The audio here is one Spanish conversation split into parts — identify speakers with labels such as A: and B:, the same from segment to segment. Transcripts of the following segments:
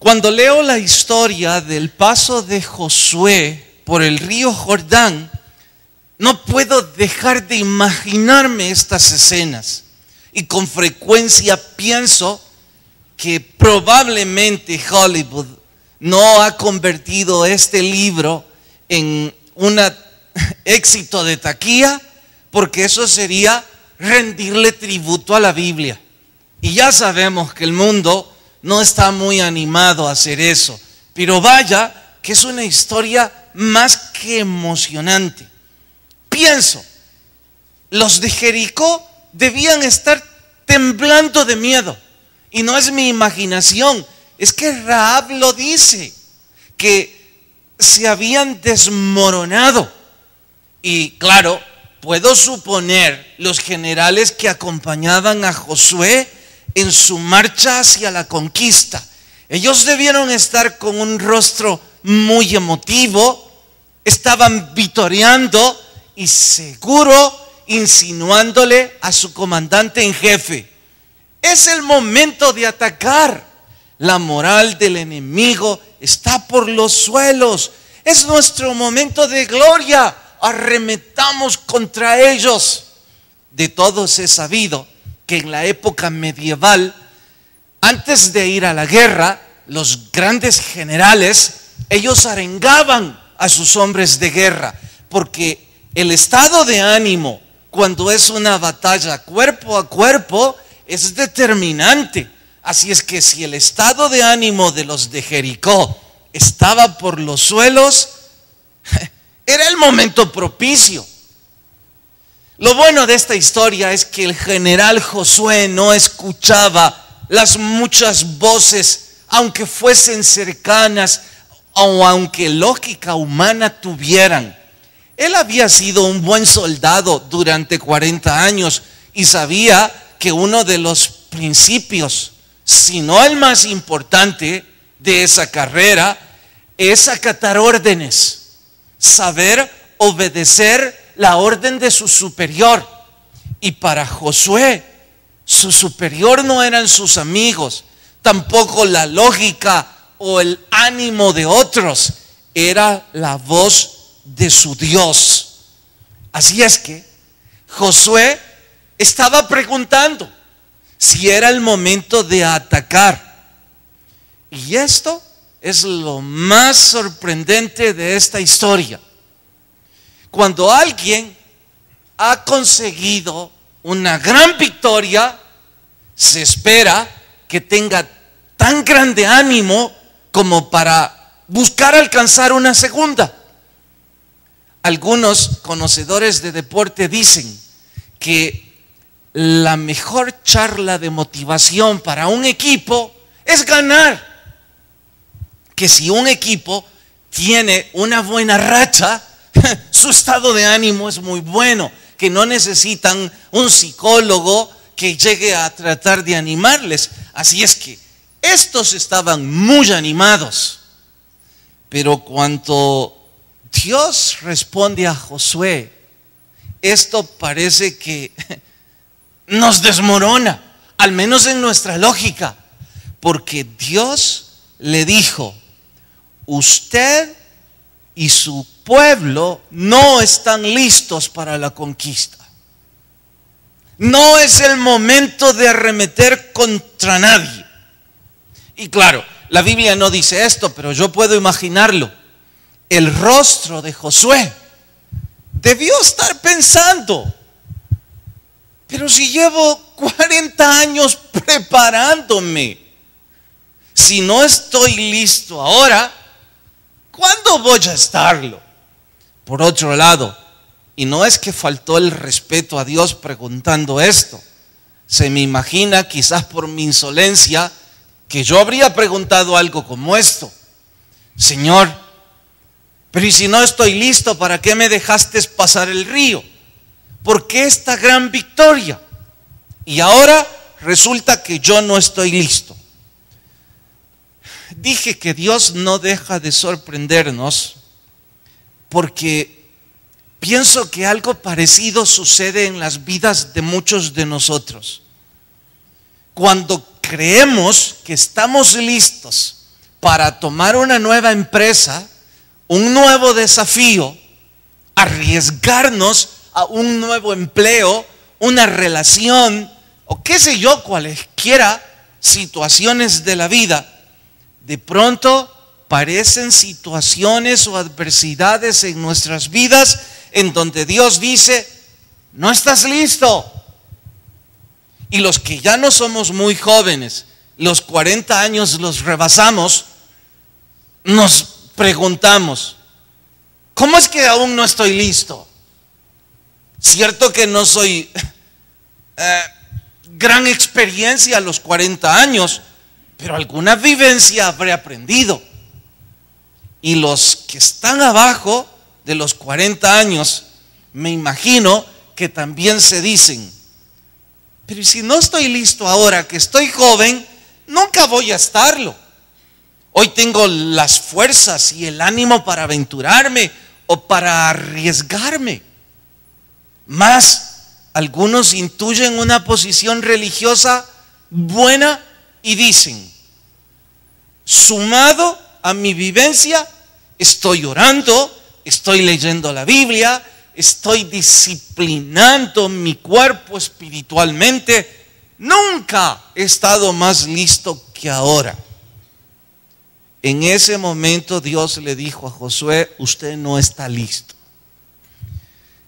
A: Cuando leo la historia del paso de Josué por el río Jordán, no puedo dejar de imaginarme estas escenas. Y con frecuencia pienso que probablemente Hollywood no ha convertido este libro en un éxito de taquilla, porque eso sería rendirle tributo a la Biblia. Y ya sabemos que el mundo no está muy animado a hacer eso. Pero vaya que es una historia más que emocionante. Pienso, los de Jericó debían estar temblando de miedo. Y no es mi imaginación, es que Rahab lo dice, que se habían desmoronado. Y claro, puedo suponer los generales que acompañaban a Josué en su marcha hacia la conquista. Ellos debieron estar con un rostro muy emotivo, estaban vitoreando y seguro insinuándole a su comandante en jefe: es el momento de atacar. La moral del enemigo está por los suelos. Es nuestro momento de gloria. Arremetamos contra ellos. De todos he sabido que en la época medieval, antes de ir a la guerra, los grandes generales, ellos arengaban a sus hombres de guerra, porque el estado de ánimo cuando es una batalla cuerpo a cuerpo es determinante. Así es que si el estado de ánimo de los de Jericó estaba por los suelos, era el momento propicio. Lo bueno de esta historia es que el general Josué no escuchaba las muchas voces, aunque fuesen cercanas o aunque lógica humana tuvieran. Él había sido un buen soldado durante 40 años y sabía que uno de los principios, si no el más importante de esa carrera, es acatar órdenes, saber obedecer la orden de su superior. Y para Josué, su superior no eran sus amigos, tampoco la lógica o el ánimo de otros, era la voz de su Dios. Así es que Josué estaba preguntando si era el momento de atacar. Y esto es lo más sorprendente de esta historia. Cuando alguien ha conseguido una gran victoria, se espera que tenga tan grande ánimo como para buscar alcanzar una segunda. Algunos conocedores de deporte dicen que la mejor charla de motivación para un equipo es ganar. Que si un equipo tiene una buena racha, su estado de ánimo es muy bueno, que no necesitan un psicólogo que llegue a tratar de animarles. Así es que estos estaban muy animados. Pero cuando Dios responde a Josué, esto parece que nos desmorona, al menos en nuestra lógica, porque Dios le dijo: usted y su pueblo no están listos para la conquista. No es el momento de arremeter contra nadie. Y claro, la Biblia no dice esto, pero yo puedo imaginarlo. El rostro de Josué debió estar pensando: pero si llevo 40 años preparándome, si no estoy listo ahora, ¿cuándo voy a estarlo? Por otro lado, y no es que faltó el respeto a Dios preguntando esto, se me imagina, quizás por mi insolencia, que yo habría preguntado algo como esto: Señor, pero ¿y si no estoy listo, para qué me dejaste pasar el río? ¿Por qué esta gran victoria? Y ahora resulta que yo no estoy listo. Dije que Dios no deja de sorprendernos, porque pienso que algo parecido sucede en las vidas de muchos de nosotros. Cuando creemos que estamos listos para tomar una nueva empresa, un nuevo desafío, arriesgarnos a un nuevo empleo, una relación, o qué sé yo, cualesquiera situaciones de la vida, de pronto parecen situaciones o adversidades en nuestras vidas en donde Dios dice, no estás listo. Y los que ya no somos muy jóvenes, los 40 años los rebasamos, nos preguntamos, ¿cómo es que aún no estoy listo? Cierto que no soy gran experiencia a los 40 años, pero alguna vivencia habré aprendido. Y los que están abajo de los 40 años, me imagino que también se dicen, pero si no estoy listo ahora que estoy joven, nunca voy a estarlo. Hoy tengo las fuerzas y el ánimo para aventurarme o para arriesgarme. Más, algunos intuyen una posición religiosa buena y dicen, sumado a mi vivencia, estoy orando, estoy leyendo la Biblia, estoy disciplinando mi cuerpo espiritualmente. Nunca he estado más listo que ahora. En ese momento Dios le dijo a Josué, usted no está listo.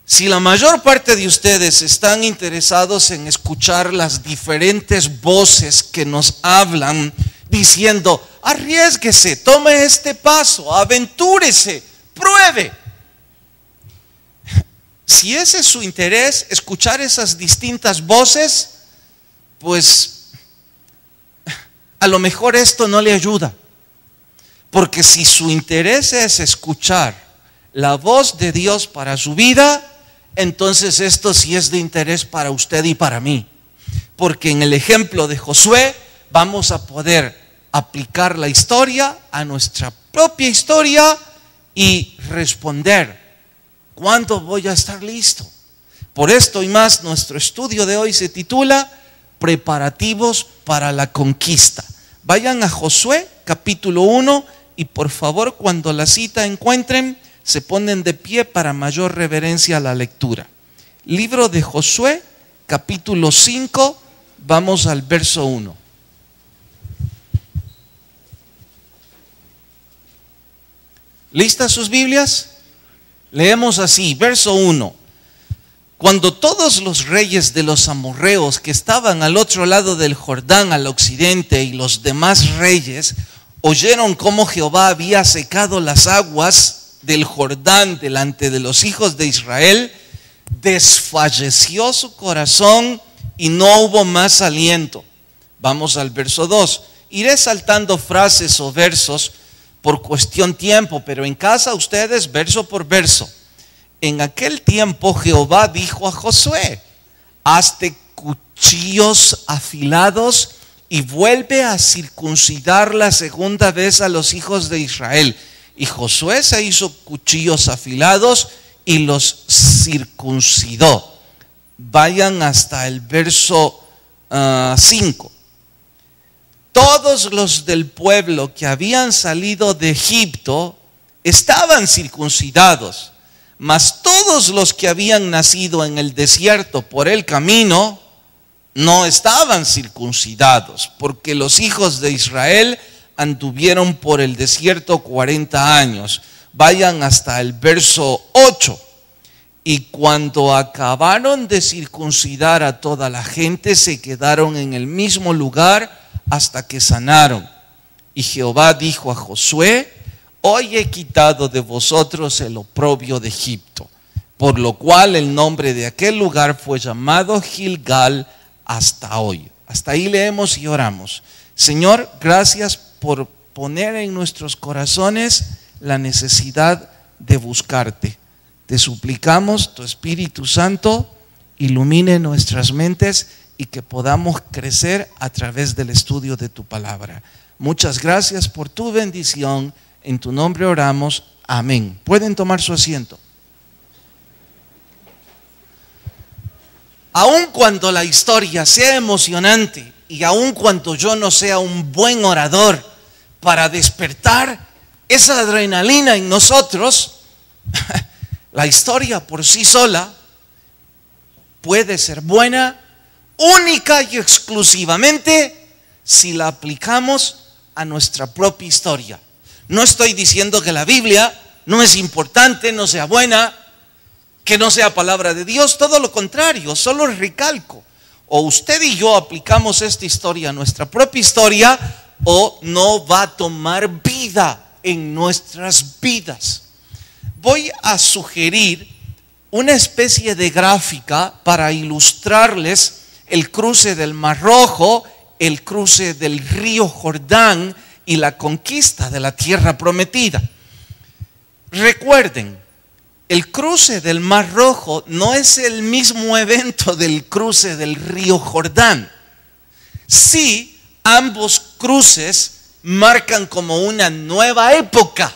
A: Si la mayor parte de ustedes están interesados en escuchar las diferentes voces que nos hablan diciendo, arriésguese, tome este paso, aventúrese, pruebe. Si ese es su interés, escuchar esas distintas voces, pues a lo mejor esto no le ayuda. Porque si su interés es escuchar la voz de Dios para su vida, entonces esto sí es de interés para usted y para mí. Porque en el ejemplo de Josué vamos a poder aplicar la historia a nuestra propia historia y responder, ¿cuándo voy a estar listo? Por esto y más, nuestro estudio de hoy se titula Preparativos para la conquista. Vayan a Josué capítulo 1 y por favor cuando la cita encuentren se ponen de pie para mayor reverencia a la lectura. Libro de Josué capítulo 5, vamos al verso 1. ¿Listas sus Biblias? Leemos así, verso 1. Cuando todos los reyes de los amorreos que estaban al otro lado del Jordán, al occidente, y los demás reyes, oyeron cómo Jehová había secado las aguas del Jordán delante de los hijos de Israel, desfalleció su corazón y no hubo más aliento. Vamos al verso 2. Iré saltando frases o versos por cuestión tiempo, pero en casa ustedes verso por verso. En aquel tiempo Jehová dijo a Josué, hazte cuchillos afilados y vuelve a circuncidar la segunda vez a los hijos de Israel. Y Josué se hizo cuchillos afilados y los circuncidó. Vayan hasta el verso 5. Todos los del pueblo que habían salido de Egipto estaban circuncidados, mas todos los que habían nacido en el desierto por el camino no estaban circuncidados, porque los hijos de Israel anduvieron por el desierto 40 años. Vayan hasta el verso 8. Y cuando acabaron de circuncidar a toda la gente, se quedaron en el mismo lugar hasta que sanaron. Y Jehová dijo a Josué, hoy he quitado de vosotros el oprobio de Egipto, por lo cual el nombre de aquel lugar fue llamado Gilgal hasta hoy. Hasta ahí leemos y oramos. Señor, gracias por poner en nuestros corazones la necesidad de buscarte. Te suplicamos, tu Espíritu Santo ilumine nuestras mentes y que podamos crecer a través del estudio de tu palabra. Muchas gracias por tu bendición. En tu nombre oramos. Amén. Pueden tomar su asiento. Aun cuando la historia sea emocionante y aun cuando yo no sea un buen orador para despertar esa adrenalina en nosotros, la historia por sí sola puede ser buena única y exclusivamente si la aplicamos a nuestra propia historia. No estoy diciendo que la Biblia no es importante, no sea buena, que no sea palabra de Dios, todo lo contrario, solo recalco. O usted y yo aplicamos esta historia a nuestra propia historia, o no va a tomar vida en nuestras vidas. Voy a sugerir una especie de gráfica para ilustrarles el cruce del Mar Rojo, el cruce del río Jordán y la conquista de la tierra prometida. Recuerden, el cruce del Mar Rojo no es el mismo evento del cruce del río Jordán. Sí, ambos cruces marcan como una nueva época.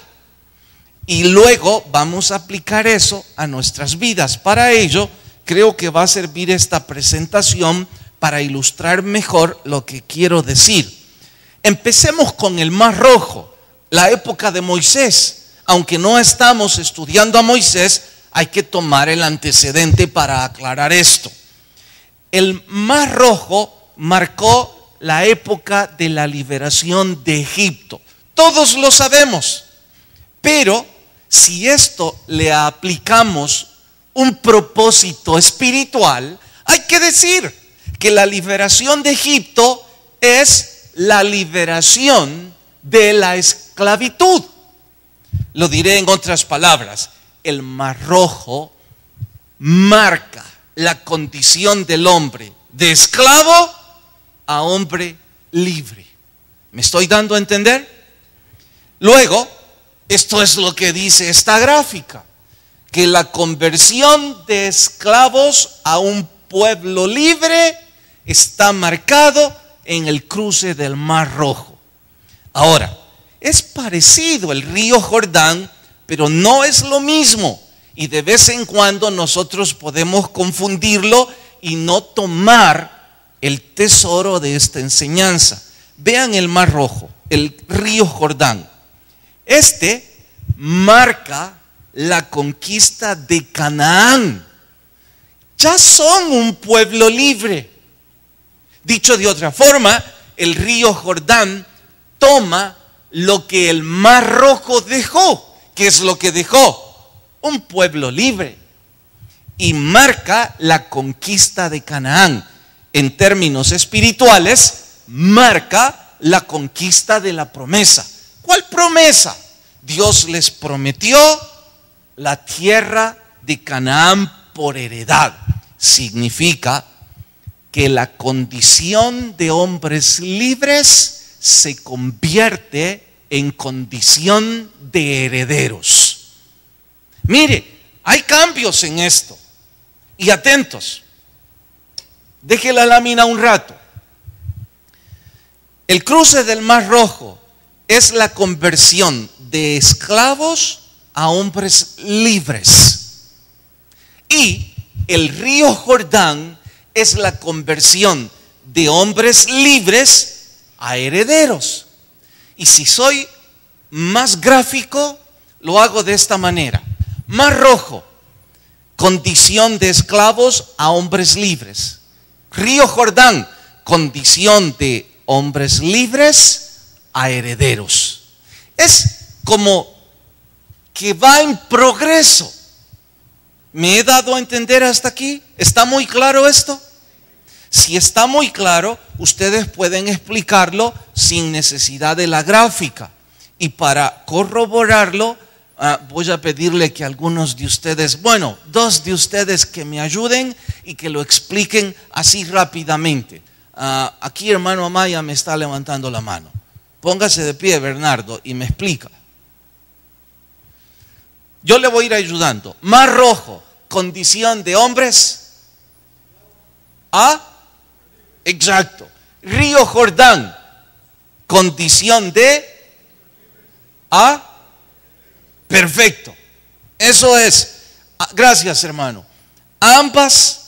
A: Y luego vamos a aplicar eso a nuestras vidas. Para ello, creo que va a servir esta presentación para ilustrar mejor lo que quiero decir. Empecemos con el Mar Rojo, la época de Moisés. Aunque no estamos estudiando a Moisés, hay que tomar el antecedente para aclarar esto. El Mar Rojo marcó la época de la liberación de Egipto. Todos lo sabemos, pero si esto le aplicamos un propósito espiritual, hay que decir que la liberación de Egipto es la liberación de la esclavitud. Lo diré en otras palabras, el Mar Rojo marca la condición del hombre de esclavo a hombre libre. ¿Me estoy dando a entender? Luego, esto es lo que dice esta gráfica, que la conversión de esclavos a un pueblo libre está marcado en el cruce del Mar Rojo. Ahora, es parecido el río Jordán, pero no es lo mismo. Y de vez en cuando nosotros podemos confundirlo y no tomar el tesoro de esta enseñanza. Vean el Mar Rojo, el río Jordán. Este marca la conquista de Canaán. Ya son un pueblo libre. Dicho de otra forma, el río Jordán toma lo que el Mar Rojo dejó. ¿Qué es lo que dejó? Un pueblo libre. Y marca la conquista de Canaán. En términos espirituales, marca la conquista de la promesa. ¿Cuál promesa? Dios les prometió la tierra de Canaán por heredad. Significa que la condición de hombres libres se convierte en condición de herederos. Mire, hay cambios en esto. Y atentos. Deje la lámina un rato. El cruce del Mar Rojo es la conversión de esclavos a hombres libres. Y el río Jordán es la conversión de hombres libres a herederos. Y si soy más gráfico, lo hago de esta manera. Mar Rojo, condición de esclavos a hombres libres. Río Jordán, condición de hombres libres a herederos. Es como que va en progreso. ¿Me he dado a entender hasta aquí? ¿Está muy claro esto? Si está muy claro, ustedes pueden explicarlo sin necesidad de la gráfica. Y para corroborarlo, voy a pedirle que algunos de ustedes, bueno, 2 de ustedes que me ayuden y que lo expliquen así rápidamente. Aquí hermano Amaya me está levantando la mano. Póngase de pie, Bernardo, y me explica. Yo le voy a ir ayudando. Mar Rojo, condición de hombres a... Exacto. Río Jordán, condición de a... Perfecto. Eso es. Gracias, hermano. Ambas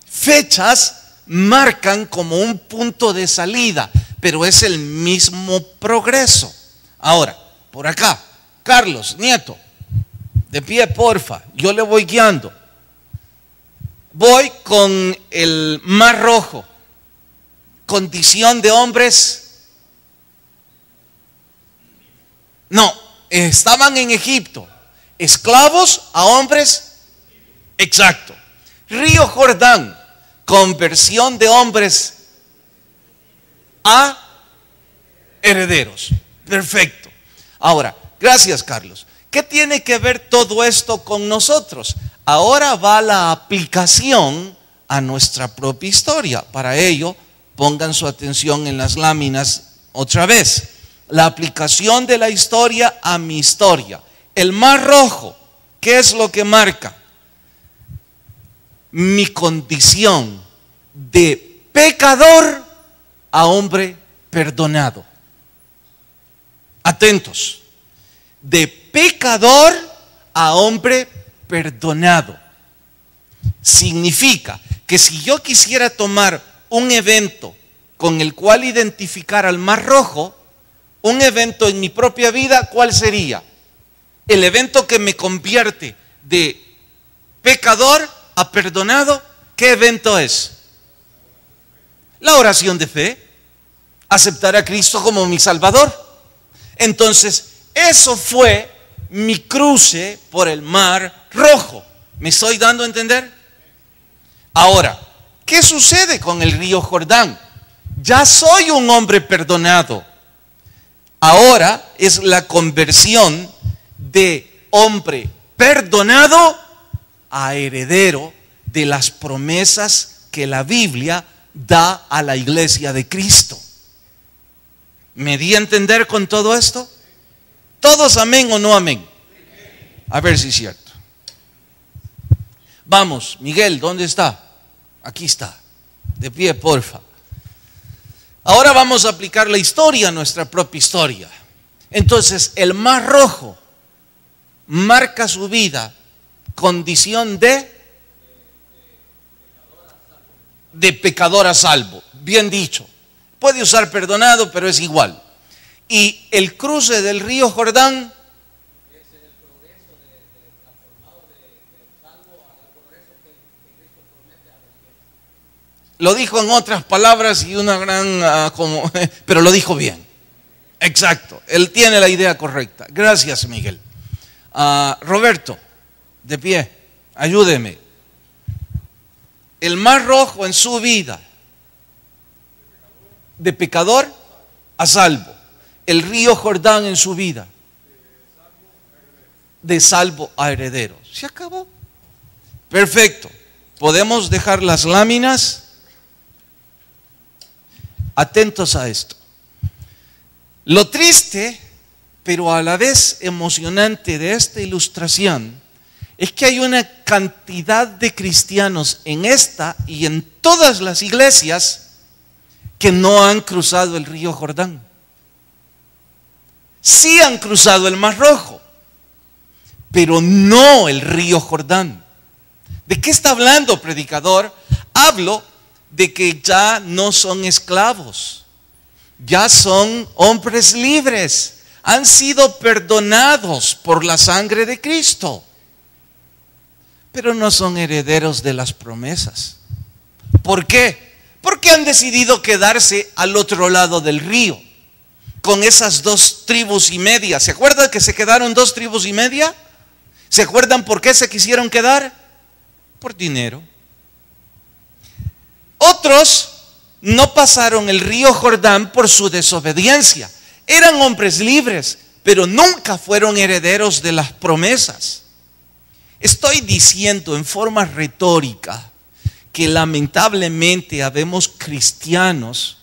A: fechas marcan como un punto de salida. pero es el mismo progreso. Ahora, por acá, Carlos, nieto, de pie, porfa, yo le voy guiando. Voy con el Mar Rojo, condición de hombres. No, estaban en Egipto, esclavos a hombres. Exacto. Río Jordán, conversión de hombres a herederos. Perfecto. Ahora, gracias, Carlos. ¿Qué tiene que ver todo esto con nosotros? Ahora va la aplicación a nuestra propia historia. Para ello, pongan su atención en las láminas otra vez. La aplicación de la historia a mi historia. El Mar Rojo, ¿qué es lo que marca? Mi condición de pecador a hombre perdonado. Atentos. De pecador a hombre perdonado. Significa que si yo quisiera tomar un evento con el cual identificar al Mar Rojo, un evento en mi propia vida, ¿cuál sería? El evento que me convierte de pecador a perdonado. ¿Qué evento es? La oración de fe. Aceptar a Cristo como mi Salvador. Entonces, eso fue mi cruce por el Mar Rojo. ¿Me estoy dando a entender? Ahora, ¿qué sucede con el río Jordán? Ya soy un hombre perdonado. Ahora es la conversión de hombre perdonado a heredero de las promesas que la Biblia da a la iglesia de Cristo. ¿Me di a entender con todo esto? ¿Todos amén o no amén? A ver si es cierto. Vamos, Miguel, ¿dónde está? Aquí está. De pie, porfa. Ahora vamos a aplicar la historia a nuestra propia historia. Entonces, el Mar Rojo marca su vida, condición de pecador a salvo. Bien dicho. Puede usar perdonado, pero es igual. Y el cruce del río Jordán es el progreso transformado de salvo al progreso que Cristo promete a los fieles. Lo dijo en otras palabras y una gran, pero lo dijo bien. Exacto, él tiene la idea correcta. Gracias, Miguel. Roberto, de pie, ayúdeme. El Mar Rojo en su vida, de pecador a salvo. El río Jordán en su vida, de salvo a heredero. Se acabó. Perfecto. Podemos dejar las láminas. Atentos a esto. Lo triste, pero a la vez emocionante de esta ilustración, es que hay una cantidad de cristianos en esta y en todas las iglesias que no han cruzado el río Jordán. Sí han cruzado el Mar Rojo, pero no el río Jordán. ¿De qué está hablando, predicador? Hablo de que ya no son esclavos, ya son hombres libres, han sido perdonados por la sangre de Cristo, pero no son herederos de las promesas. ¿Por qué? Porque han decidido quedarse al otro lado del río, con esas 2 tribus y media. ¿Se acuerdan que se quedaron 2 tribus y media? ¿Se acuerdan por qué se quisieron quedar? Por dinero. Otros no pasaron el río Jordán por su desobediencia. Eran hombres libres, pero nunca fueron herederos de las promesas. Estoy diciendo en forma retórica que lamentablemente habemos cristianos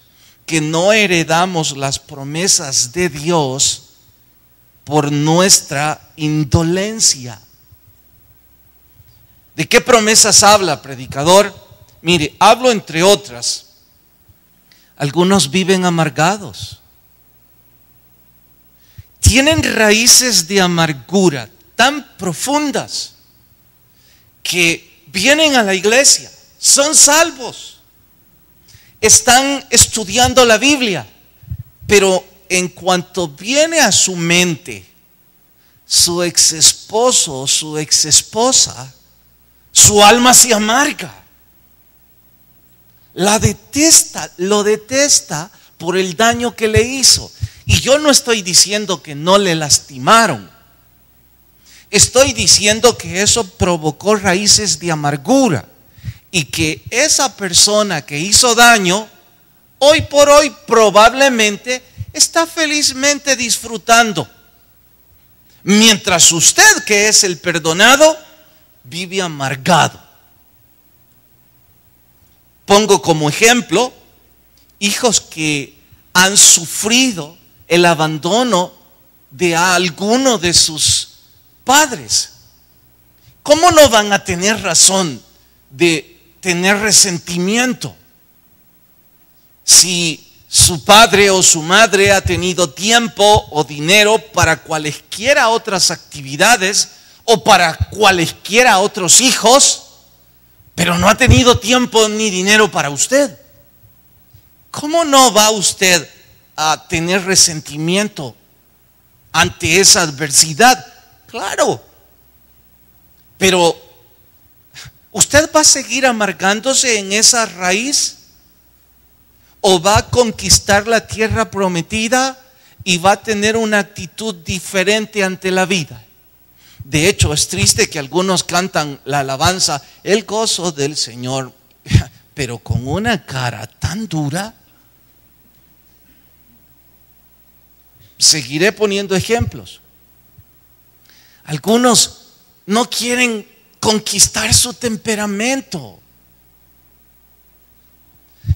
A: que no heredamos las promesas de Dios por nuestra indolencia. ¿De qué promesas habla, predicador? Mire, hablo entre otras. Algunos viven amargados. Tienen raíces de amargura tan profundas que vienen a la iglesia, son salvos, están estudiando la Biblia, Pero en cuanto viene a su mente su ex esposo o su ex esposa, su alma se amarga. La detesta, lo detesta por el daño que le hizo. Y yo no estoy diciendo que no le lastimaron. Estoy diciendo que eso provocó raíces de amargura y que esa persona que hizo daño, hoy por hoy probablemente está felizmente disfrutando. Mientras usted, que es el perdonado, vive amargado. Pongo como ejemplo hijos que han sufrido el abandono de alguno de sus padres. ¿Cómo no van a tener razón de tener resentimiento? Si su padre o su madre ha tenido tiempo o dinero para cualesquiera otras actividades o para cualesquiera otros hijos, pero no ha tenido tiempo ni dinero para usted, ¿cómo no va usted a tener resentimiento ante esa adversidad? Claro, pero ¿usted va a seguir amargándose en esa raíz? ¿O va a conquistar la tierra prometida y va a tener una actitud diferente ante la vida? De hecho, es triste que algunos cantan la alabanza, el gozo del Señor, pero con una cara tan dura. Seguiré poniendo ejemplos. Algunos no quieren conquistar su temperamento.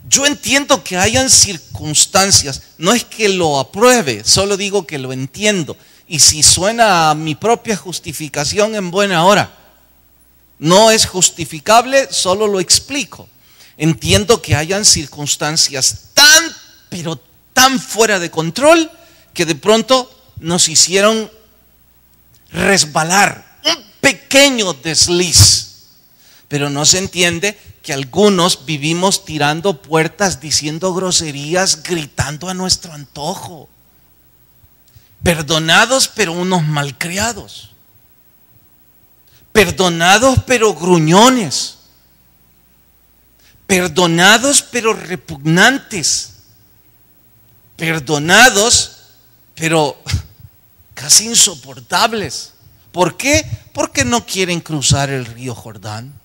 A: Yo entiendo que hayan circunstancias, no es que lo apruebe, solo digo que lo entiendo. Y si suena a mi propia justificación, en buena hora. No es justificable, solo lo explico. Entiendo que hayan circunstancias pero tan fuera de control, que de pronto nos hicieron resbalar, un pequeño desliz. Pero no se entiende que algunos vivimos tirando puertas, diciendo groserías, gritando a nuestro antojo. Perdonados, pero unos malcriados. Perdonados, pero gruñones. Perdonados, pero repugnantes. Perdonados, pero casi insoportables. ¿Por qué? Porque no quieren cruzar el río Jordán.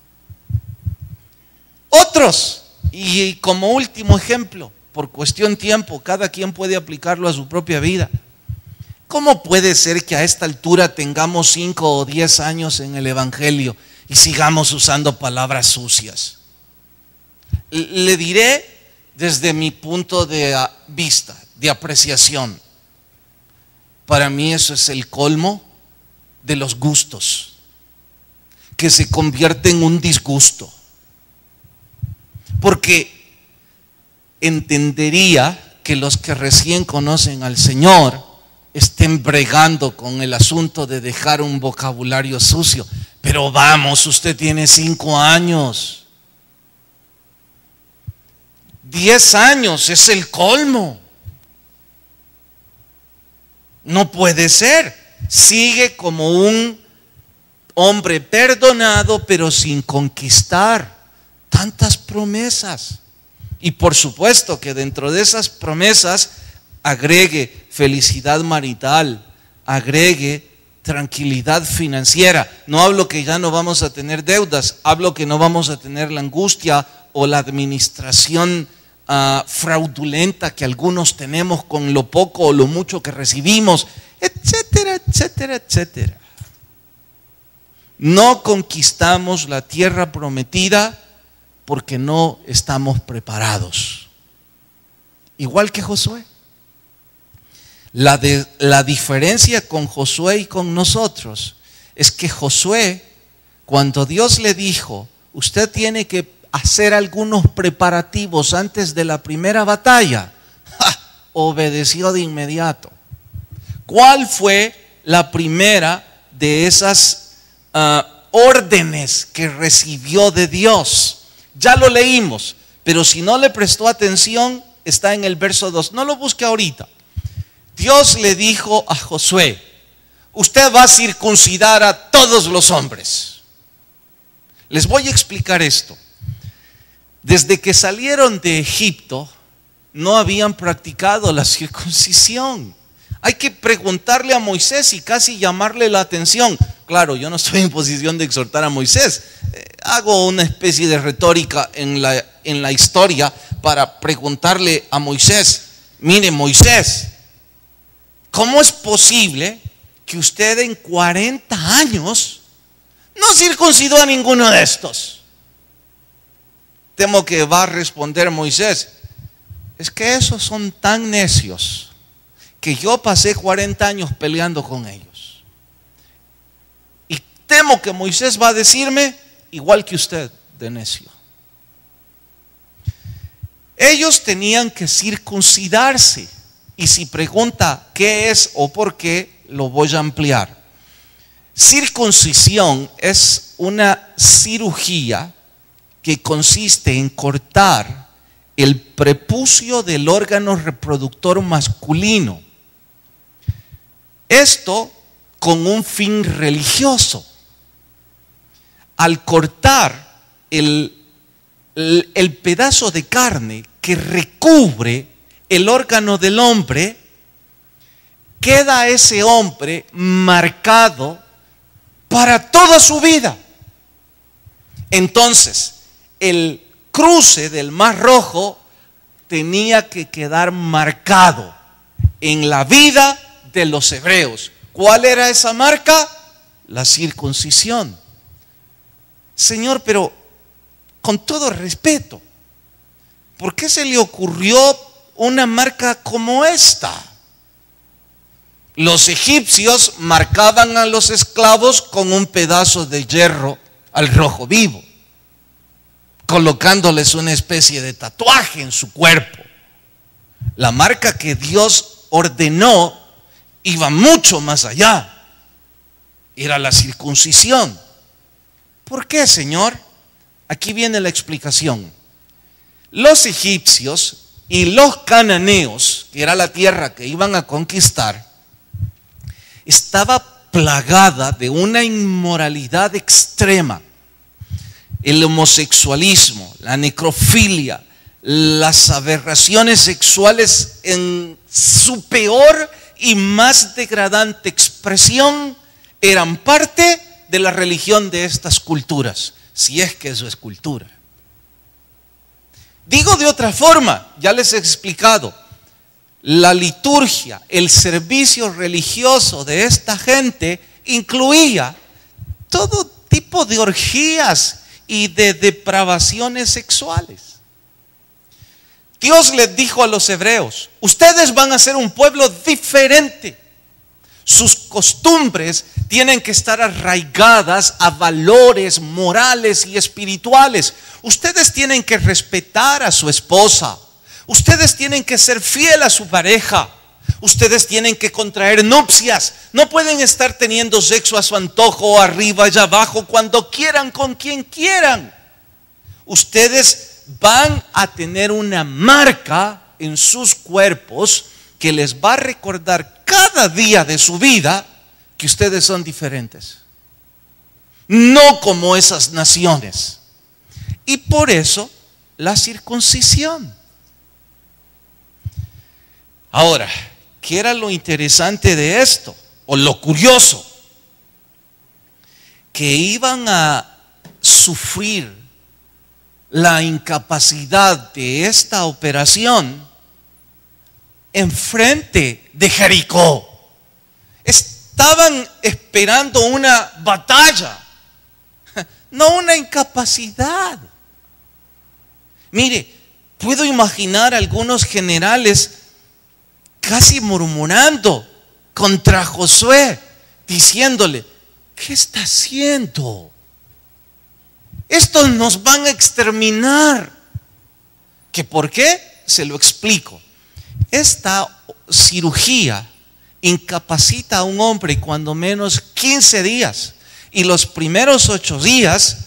A: Otros, y como último ejemplo, por cuestión de tiempo, cada quien puede aplicarlo a su propia vida. ¿Cómo puede ser que a esta altura tengamos 5 o 10 años en el Evangelio y sigamos usando palabras sucias? Le diré desde mi punto de vista, de apreciación. Para mí eso es el colmo de los gustos, que se convierte en un disgusto. Porque entendería que los que recién conocen al Señor estén bregando con el asunto de dejar un vocabulario sucio. Pero vamos, usted tiene 5 años. 10 años es el colmo. No puede ser. Sigue como un hombre perdonado, pero sin conquistar tantas promesas. Y por supuesto que dentro de esas promesas agregue felicidad marital, agregue tranquilidad financiera. No hablo que ya no vamos a tener deudas, hablo que no vamos a tener la angustia o la administración fraudulenta que algunos tenemos con lo poco o lo mucho que recibimos, etcétera, etcétera, etcétera. No conquistamos la tierra prometida porque no estamos preparados. Igual que Josué. La diferencia con Josué y con nosotros es que Josué, cuando Dios le dijo, usted tiene que hacer algunos preparativos antes de la primera batalla, obedeció de inmediato. ¿Cuál fue la primera de esas órdenes que recibió de Dios? Ya lo leímos, pero si no le prestó atención, está en el verso 2. No lo busque ahorita. Dios le dijo a Josué: usted va a circuncidar a todos los hombres. Les voy a explicar esto. Desde que salieron de Egipto, no habían practicado la circuncisión. Hay que preguntarle a Moisés y casi llamarle la atención. Claro, yo no estoy en posición de exhortar a Moisés. Hago una especie de retórica en la historia para preguntarle a Moisés: mire, Moisés, ¿cómo es posible que usted en 40 años no circuncidó a ninguno de estos? Temo que va a responder Moisés: es que esos son tan necios que yo pasé 40 años peleando con ellos. Y temo que Moisés va a decirme: igual que usted, de necio. Ellos tenían que circuncidarse. Y si pregunta qué es o por qué, lo voy a ampliar. Circuncisión es una cirugía que consiste en cortar el prepucio del órgano reproductor masculino. Esto con un fin religioso. Al cortar el pedazo de carne que recubre el órgano del hombre, queda ese hombre marcado para toda su vida. Entonces, el cruce del Mar Rojo tenía que quedar marcado en la vida de los hebreos. ¿Cuál era esa marca? La circuncisión. Señor, pero con todo respeto, ¿por qué se le ocurrió una marca como esta? Los egipcios marcaban a los esclavos con un pedazo de hierro al rojo vivo, colocándoles una especie de tatuaje en su cuerpo. La marca que Dios ordenó iba mucho más allá. Era la circuncisión. ¿Por qué, Señor? Aquí viene la explicación. Los egipcios y los cananeos, que era la tierra que iban a conquistar, estaba plagada de una inmoralidad extrema. El homosexualismo, la necrofilia, las aberraciones sexuales en su peor y más degradante expresión eran parte de la religión de estas culturas, si es que eso es cultura. Digo de otra forma, ya les he explicado, la liturgia, el servicio religioso de esta gente incluía todo tipo de orgías y de depravaciones sexuales. Dios les dijo a los hebreos: ustedes van a ser un pueblo diferente. Sus costumbres tienen que estar arraigadas a valores morales y espirituales. Ustedes tienen que respetar a su esposa. Ustedes tienen que ser fiel a su pareja. Ustedes tienen que contraer nupcias. No pueden estar teniendo sexo a su antojo, arriba y abajo, cuando quieran, con quien quieran. Ustedes van a tener una marca en sus cuerpos que les va a recordar cada día de su vida que ustedes son diferentes, no como esas naciones. Y por eso la circuncisión. Ahora, ¿qué era lo interesante de esto? O lo curioso, que iban a sufrir la incapacidad de esta operación enfrente de Jericó. Estaban esperando una batalla, no una incapacidad. Mire, puedo imaginar a algunos generales casi murmurando contra Josué, diciéndole: ¿qué está haciendo? Estos nos van a exterminar. ¿Que por qué? Se lo explico. Esta cirugía incapacita a un hombre cuando menos 15 días. Y los primeros 8 días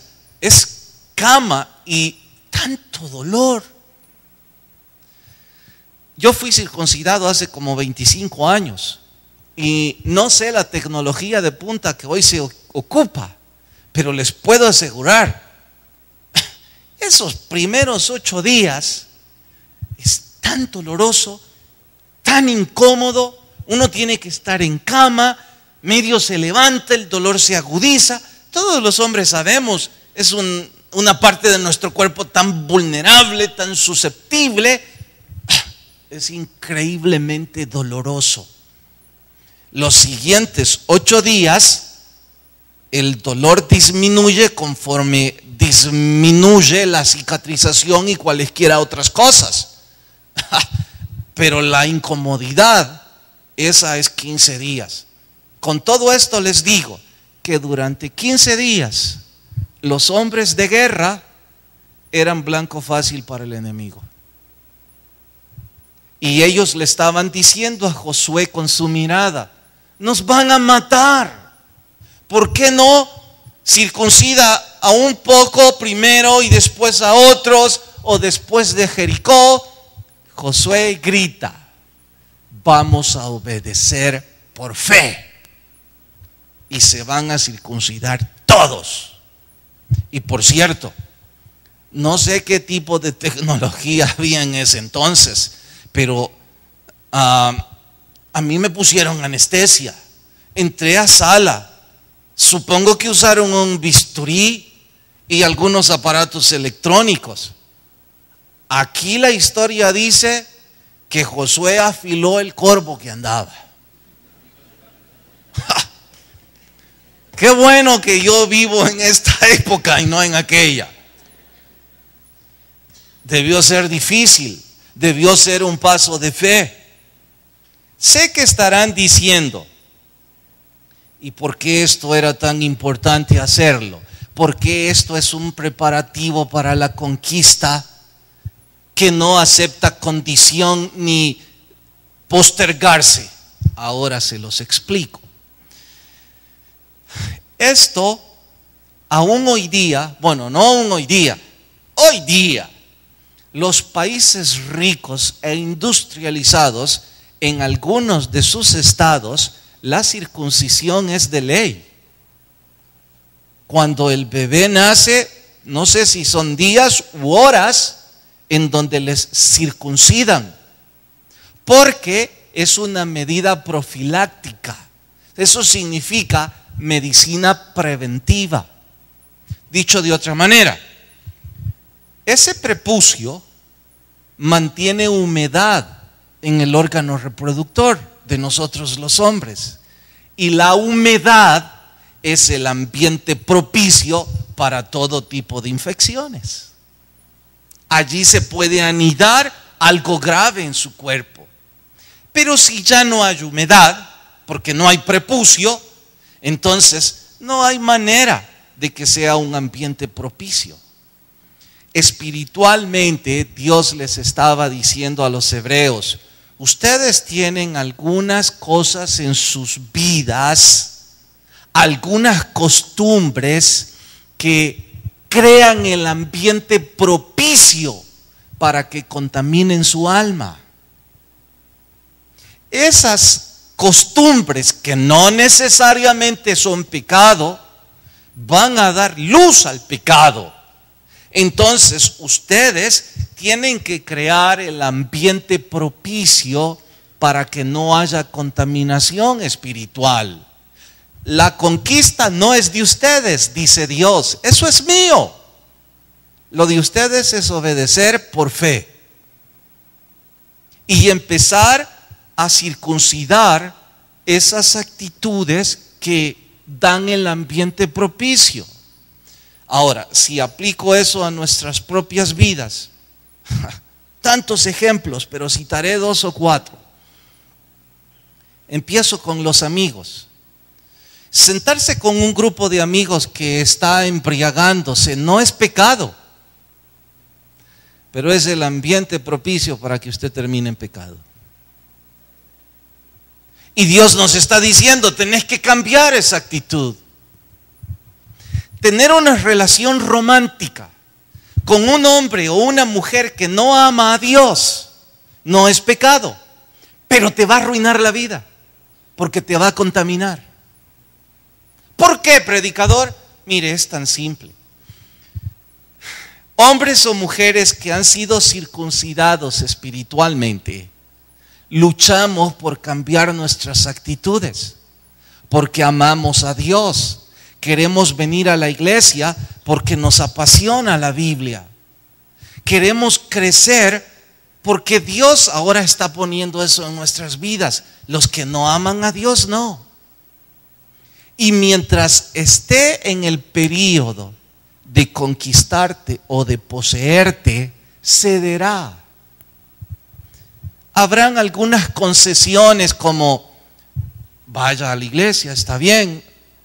A: es cama y tanto dolor. Yo fui circuncidado hace como 25 años y no sé la tecnología de punta que hoy se ocupa, pero les puedo asegurar, esos primeros 8 días es tan doloroso, tan incómodo. Uno tiene que estar en cama, medio se levanta, el dolor se agudiza. Todos los hombres sabemos, es una parte de nuestro cuerpo tan vulnerable, tan susceptible. Es increíblemente doloroso. Los siguientes 8 días, el dolor disminuye conforme disminuye la cicatrización y cualesquiera otras cosas. Pero la incomodidad, esa es 15 días. Con todo esto les digo que durante 15 días los hombres de guerra eran blanco fácil para el enemigo. Y ellos le estaban diciendo a Josué con su mirada: nos van a matar. ¿Por qué no circuncida a un poco primero y después a otros? O después de Jericó. Josué grita: vamos a obedecer por fe. Y se van a circuncidar todos. Y por cierto, no sé qué tipo de tecnología había en ese entonces, pero a mí me pusieron anestesia. Entré a sala. Supongo que usaron un bisturí y algunos aparatos electrónicos. Aquí la historia dice que Josué afiló el corvo que andaba. Qué bueno que yo vivo en esta época y no en aquella. Debió ser difícil, debió ser un paso de fe. Sé que estarán diciendo: ¿y por qué esto era tan importante hacerlo? ¿Por qué esto es un preparativo para la conquista que no acepta condición ni postergarse? Ahora se los explico. Esto aún hoy día, bueno, no aún hoy día, los países ricos e industrializados, en algunos de sus estados, la circuncisión es de ley. Cuando el bebé nace, no sé si son días u horas en donde les circuncidan, porque es una medida profiláctica. Eso significa medicina preventiva. Dicho de otra manera, ese prepucio mantiene humedad en el órgano reproductor de nosotros los hombres, y la humedad es el ambiente propicio para todo tipo de infecciones. Allí se puede anidar algo grave en su cuerpo. Pero si ya no hay humedad, porque no hay prepucio, entonces no hay manera de que sea un ambiente propicio. Espiritualmente, Dios les estaba diciendo a los hebreos: ustedes tienen algunas cosas en sus vidas, algunas costumbres que crean el ambiente propicio para que contaminen su alma. Esas costumbres, que no necesariamente son pecado, van a dar luz al pecado. Entonces ustedes tienen que crear el ambiente propicio para que no haya contaminación espiritual. La conquista no es de ustedes, dice Dios, eso es mío. Lo de ustedes es obedecer por fe y empezar a circuncidar esas actitudes que dan el ambiente propicio. Ahora, si aplico eso a nuestras propias vidas, tantos ejemplos, pero citaré 2 o 4. Empiezo con los amigos. Sentarse con un grupo de amigos que está embriagándose no es pecado, pero es el ambiente propicio para que usted termine en pecado. Y Dios nos está diciendo: tenés que cambiar esa actitud. Tener una relación romántica con un hombre o una mujer que no ama a Dios no es pecado, pero te va a arruinar la vida, porque te va a contaminar. ¿Por qué, predicador? Mire, es tan simple. Hombres o mujeres que han sido circuncidados espiritualmente, luchamos por cambiar nuestras actitudes, porque amamos a Dios. Queremos venir a la iglesia porque nos apasiona la Biblia. Queremos crecer porque Dios ahora está poniendo eso en nuestras vidas. Los que no aman a Dios, no. Y mientras esté en el período de conquistarte o de poseerte, cederá. Habrán algunas concesiones como: vaya a la iglesia, está bien,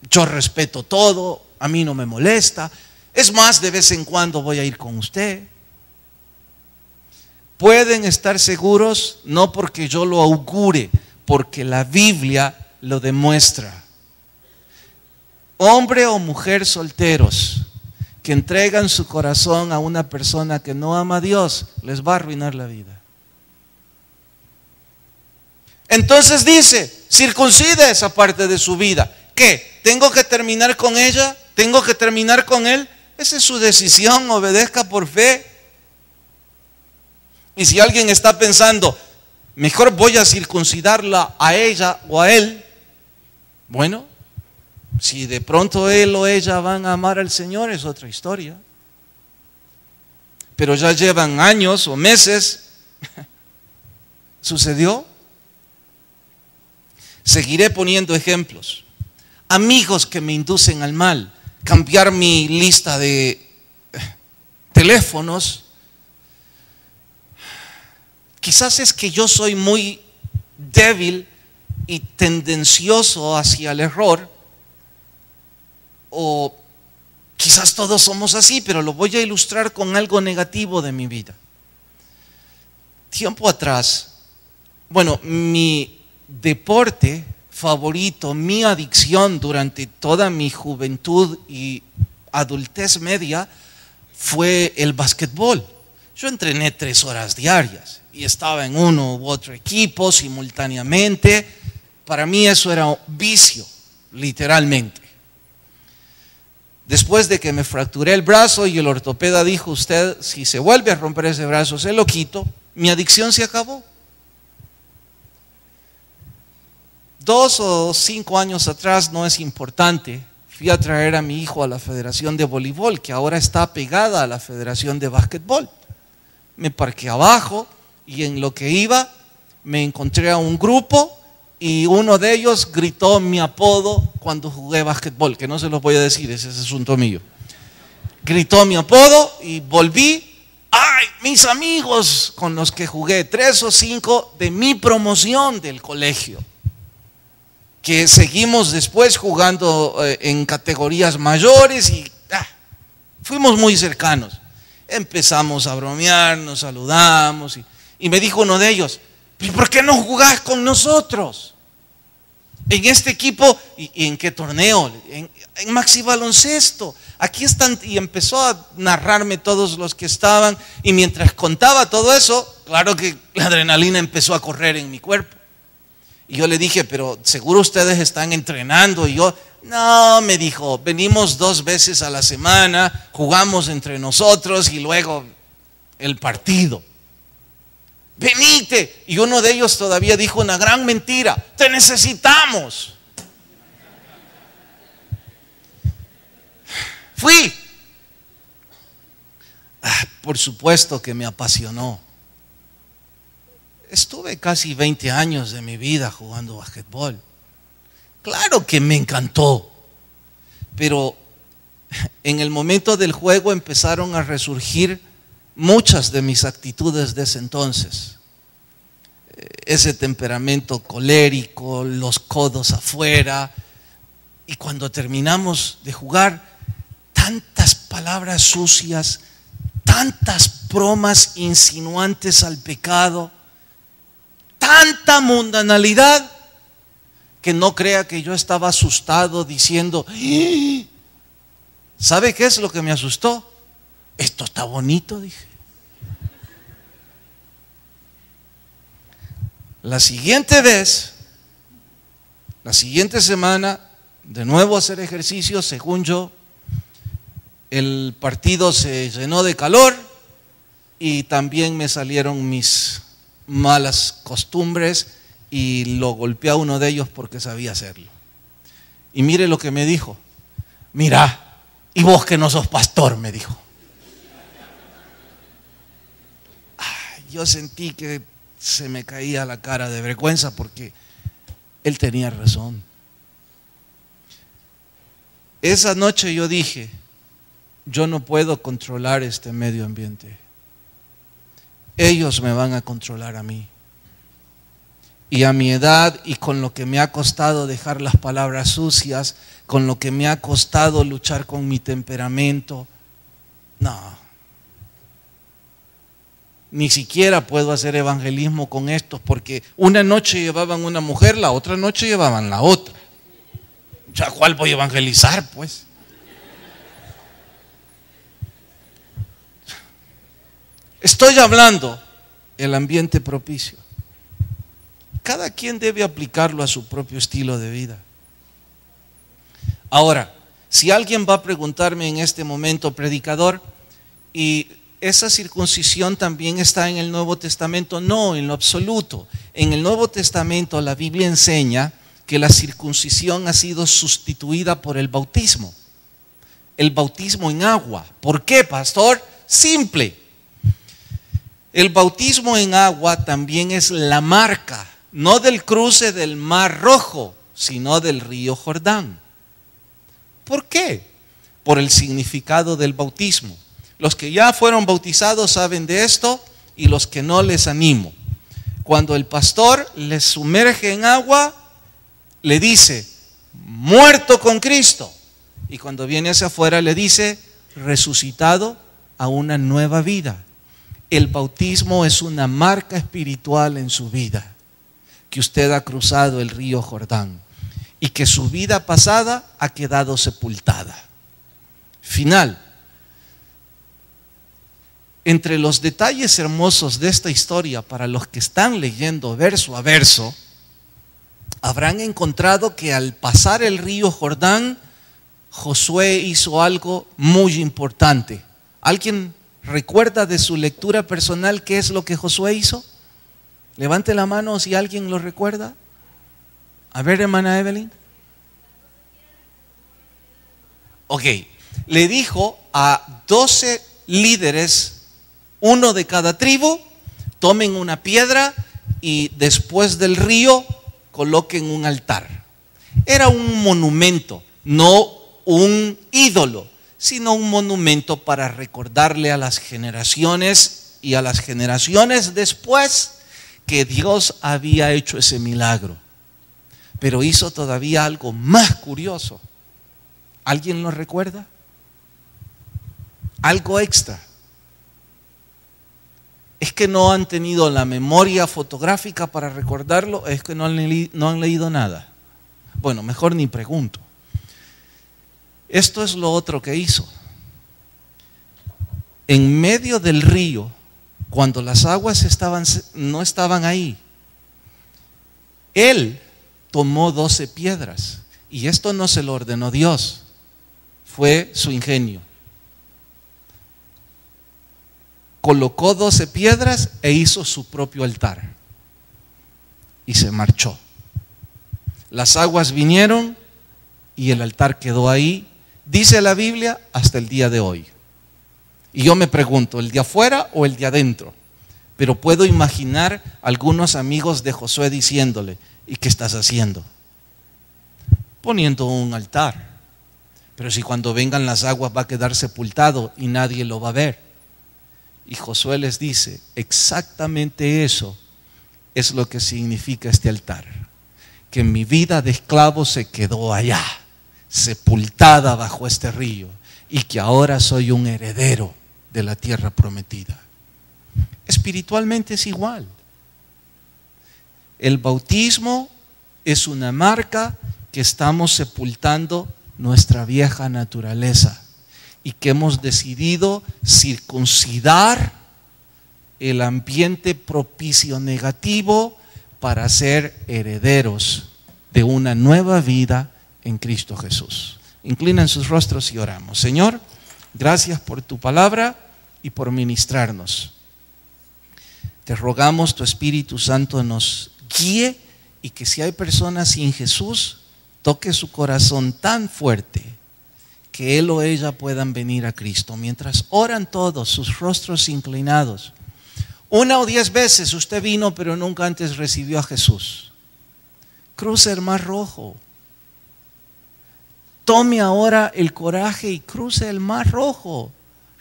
A: yo respeto todo, a mí no me molesta. Es más, de vez en cuando voy a ir con usted. Pueden estar seguros, no porque yo lo augure, porque la Biblia lo demuestra. Hombre o mujer solteros que entregan su corazón a una persona que no ama a Dios, les va a arruinar la vida. Entonces dice: circuncide esa parte de su vida. ¿Qué? ¿Tengo que terminar con ella? ¿Tengo que terminar con él? Esa es su decisión, obedezca por fe. Y si alguien está pensando: mejor voy a circuncidarla a ella o a él, bueno, si de pronto él o ella van a amar al Señor, es otra historia. Pero ya llevan años o meses. ¿Sucedió? Seguiré poniendo ejemplos. Amigos que me inducen al mal. Cambiar mi lista de teléfonos. Quizás es que yo soy muy débil y tendencioso hacia el error. O quizás todos somos así, pero lo voy a ilustrar con algo negativo de mi vida. Tiempo atrás, bueno, mi deporte favorito, mi adicción durante toda mi juventud y adultez media fue el básquetbol. Yo entrené 3 horas diarias y estaba en uno u otro equipo simultáneamente. Para mí eso era un vicio, literalmente. Después de que me fracturé el brazo y el ortopeda dijo: usted, si se vuelve a romper ese brazo, se lo quito, mi adicción se acabó. 2 o 5 años atrás, no es importante, fui a traer a mi hijo a la Federación de Voleibol, que ahora está pegada a la Federación de Básquetbol. Me parqué abajo y en lo que iba me encontré a un grupo y uno de ellos gritó mi apodo cuando jugué básquetbol, que no se los voy a decir, ese es asunto mío. Gritó mi apodo y volví. ¡Ay! Mis amigos con los que jugué, 3 o 5 de mi promoción del colegio, que seguimos después jugando en categorías mayores y fuimos muy cercanos. Empezamos a bromear, nos saludamos y me dijo uno de ellos: ¿por qué no jugás con nosotros? En este equipo. ¿Y en qué torneo? En Maxi Baloncesto. Aquí están. Y empezó a narrarme todos los que estaban. Y mientras contaba todo eso, claro que la adrenalina empezó a correr en mi cuerpo. Y yo le dije: pero seguro ustedes están entrenando. Y yo: no, me dijo, venimos 2 veces a la semana, jugamos entre nosotros y luego el partido. Venite. Y uno de ellos todavía dijo una gran mentira: te necesitamos. Fui. Por supuesto que me apasionó. Estuve casi 20 años de mi vida jugando basquetbol. Claro que me encantó, pero en el momento del juego empezaron a resurgir muchas de mis actitudes de ese entonces. Ese temperamento colérico, los codos afuera. Y cuando terminamos de jugar, tantas palabras sucias, tantas bromas insinuantes al pecado, tanta mundanalidad, que no crea que yo estaba asustado diciendo: ¿sabe qué es lo que me asustó? Esto está bonito, dije. La siguiente vez, la siguiente semana, de nuevo hacer ejercicio, según yo, el partido se llenó de calor y también me salieron mis malas costumbres y lo golpeé a uno de ellos porque sabía hacerlo. Y mire lo que me dijo. Mira, y vos que no sos pastor, me dijo. Yo sentí que se me caía la cara de vergüenza porque él tenía razón. Esa noche yo dije, yo no puedo controlar este medio ambiente. Ellos me van a controlar a mí. Y a mi edad y con lo que me ha costado dejar las palabras sucias, con lo que me ha costado luchar con mi temperamento, no. Ni siquiera puedo hacer evangelismo con estos porque una noche llevaban una mujer, la otra noche llevaban la otra. ¿Ya cuál voy a evangelizar, pues? Estoy hablando el ambiente propicio. Cada quien debe aplicarlo a su propio estilo de vida. Ahora, si alguien va a preguntarme en este momento, predicador, ¿y esa circuncisión también está en el Nuevo Testamento? No, en lo absoluto. En el Nuevo Testamento la Biblia enseña que la circuncisión ha sido sustituida por el bautismo en agua. ¿Por qué, pastor? Simple. El bautismo en agua también es la marca, no del cruce del Mar Rojo, sino del río Jordán. ¿Por qué? Por el significado del bautismo. Los que ya fueron bautizados saben de esto y los que no les animo. Cuando el pastor les sumerge en agua, le dice, muerto con Cristo. Y cuando viene hacia afuera le dice, resucitado a una nueva vida. El bautismo es una marca espiritual en su vida, que usted ha cruzado el río Jordán y que su vida pasada ha quedado sepultada. Final. Entre los detalles hermosos de esta historia, para los que están leyendo verso a verso, habrán encontrado que al pasar el río Jordán, Josué hizo algo muy importante. ¿Alguien recuerda de su lectura personal qué es lo que Josué hizo? Levante la mano si alguien lo recuerda. A ver, hermana Evelyn. Ok, le dijo a 12 líderes, uno de cada tribu, tomen una piedra y después del río coloquen un altar. Era un monumento, no un ídolo, sino un monumento para recordarle a las generaciones y a las generaciones después que Dios había hecho ese milagro. Pero hizo todavía algo más curioso. ¿Alguien lo recuerda? Algo extra. ¿Es que no han tenido la memoria fotográfica para recordarlo? ¿Es que no han leído nada? Bueno, mejor ni pregunto. Esto es lo otro que hizo. En medio del río, cuando las aguas no estaban ahí, él tomó 12 piedras. Y esto no se lo ordenó Dios, fue su ingenio. Colocó 12 piedras e hizo su propio altar. Y se marchó. Las aguas vinieron y el altar quedó ahí, dice la Biblia, hasta el día de hoy. Y yo me pregunto, ¿el de afuera o el de adentro? Pero puedo imaginar algunos amigos de Josué diciéndole, ¿y qué estás haciendo? Poniendo un altar. Pero si cuando vengan las aguas va a quedar sepultado y nadie lo va a ver. Y Josué les dice, exactamente eso es lo que significa este altar. Que mi vida de esclavo se quedó allá, sepultada bajo este río, y que ahora soy un heredero de la tierra prometida. Espiritualmente es igual. El bautismo es una marca que estamos sepultando nuestra vieja naturaleza y que hemos decidido circuncidar el ambiente propicio negativo para ser herederos de una nueva vida en Cristo Jesús. Inclinen sus rostros y oramos. Señor, gracias por tu palabra y por ministrarnos. Te rogamos tu Espíritu Santo nos guíe y que si hay personas sin Jesús, toque su corazón tan fuerte que él o ella puedan venir a Cristo. Mientras oran todos, sus rostros inclinados, 1 o 10 veces usted vino pero nunca antes recibió a Jesús. Cruce el Mar Rojo. Tome ahora el coraje y cruce el Mar Rojo.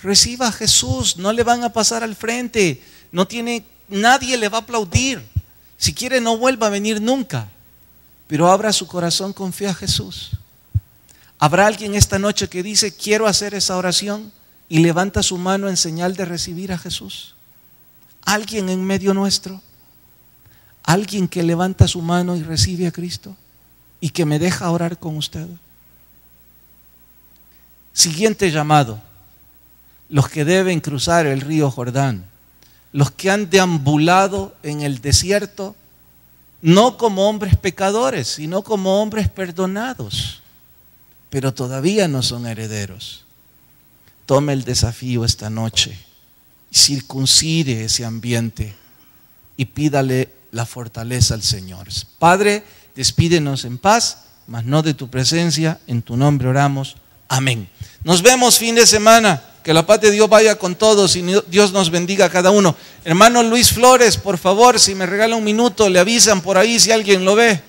A: Reciba a Jesús, no le van a pasar al frente, nadie le va a aplaudir. Si quiere no vuelva a venir nunca, pero abra su corazón, confía a Jesús. ¿Habrá alguien esta noche que dice quiero hacer esa oración y levanta su mano en señal de recibir a Jesús? ¿Alguien en medio nuestro? ¿Alguien que levanta su mano y recibe a Cristo y que me deja orar con usted? Siguiente llamado: los que deben cruzar el río Jordán, los que han deambulado en el desierto, no como hombres pecadores, sino como hombres perdonados, pero todavía no son herederos. Tome el desafío esta noche, circuncide ese ambiente y pídale la fortaleza al Señor. Padre, despídenos en paz, mas no de tu presencia. En tu nombre oramos. Amén. Nos vemos fin de semana. Que la paz de Dios vaya con todos y Dios nos bendiga a cada uno. Hermano Luis Flores, por favor, si me regala un minuto, le avisan por ahí si alguien lo ve.